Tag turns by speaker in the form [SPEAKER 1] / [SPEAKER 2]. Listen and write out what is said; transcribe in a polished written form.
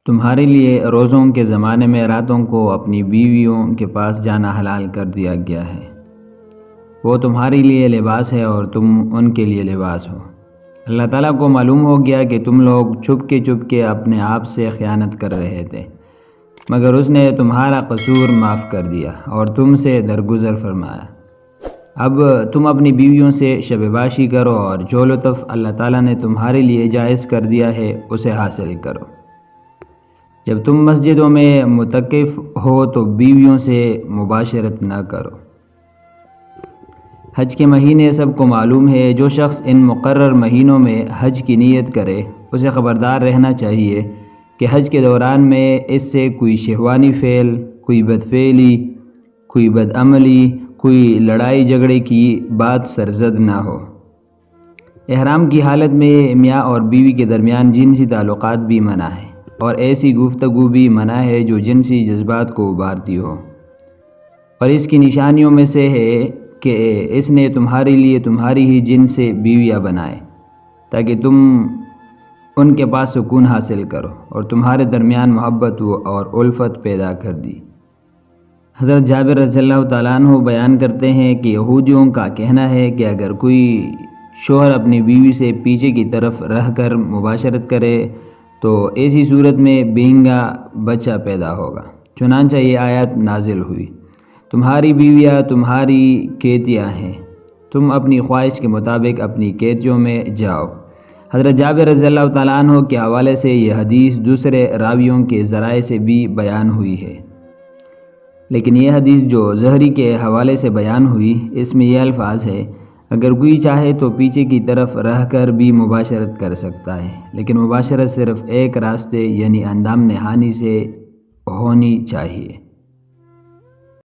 [SPEAKER 1] تمہارے لیے روزوں کے زمانے میں راتوں کو اپنی بیویوں کے پاس جانا حلال کر دیا گیا ہے۔ وہ تمہارے لیے لباس ہے اور تم ان کے لیے لباس ہو۔ اللہ تعالیٰ کو معلوم ہو گیا کہ تم لوگ چھپ کے اپنے آپ سے خیانت کر رہے تھے، مگر اس نے تمہارا قصور معاف کر دیا اور تم سے درگزر فرمایا۔ اب تم اپنی بیویوں سے شب باشی کرو اور جو لطف اللہ تعالیٰ نے تمہارے لیے جائز کر دیا ہے اسے حاصل کرو۔ جب تم مسجدوں میں معتکف ہو تو بیویوں سے مباشرت نہ کرو۔ حج کے مہینے سب کو معلوم ہے، جو شخص ان مقرر مہینوں میں حج کی نیت کرے اسے خبردار رہنا چاہیے کہ حج کے دوران میں اس سے کوئی شہوانی فعل، کوئی بدفعلی، کوئی بدعملی، کوئی لڑائی جھگڑے کی بات سرزد نہ ہو۔ احرام کی حالت میں میاں اور بیوی کے درمیان جنسی تعلقات بھی منع ہے اور ایسی گفتگو بھی منع ہے جو جنسی جذبات کو ابھارتی ہو، اور اس کی نشانیوں میں سے ہے کہ اس نے تمہارے لیے تمہاری ہی جن سے بیویاں بنائے تاکہ تم ان کے پاس سکون حاصل کرو اور تمہارے درمیان محبت اور الفت پیدا کر دی۔ حضرت جابر رضی اللہ تعالیٰ عنہ بیان کرتے ہیں کہ یہودیوں کا کہنا ہے کہ اگر کوئی شوہر اپنی بیوی سے پیچھے کی طرف رہ کر مباشرت کرے تو ایسی صورت میں بینگا بچہ پیدا ہوگا۔ چنانچہ یہ آیت نازل ہوئی، تمہاری بیویاں تمہاری قیدیاں ہیں، تم اپنی خواہش کے مطابق اپنی قیدیوں میں جاؤ۔ حضرت جابر رضی اللہ تعالیٰ عنہ کے حوالے سے یہ حدیث دوسرے راویوں کے ذرائع سے بھی بیان ہوئی ہے، لیکن یہ حدیث جو زہری کے حوالے سے بیان ہوئی اس میں یہ الفاظ ہے، اگر کوئی چاہے تو پیچھے کی طرف رہ کر بھی مباشرت کر سکتا ہے، لیکن مباشرت صرف ایک راستے یعنی اندام نہانی سے ہونی چاہیے۔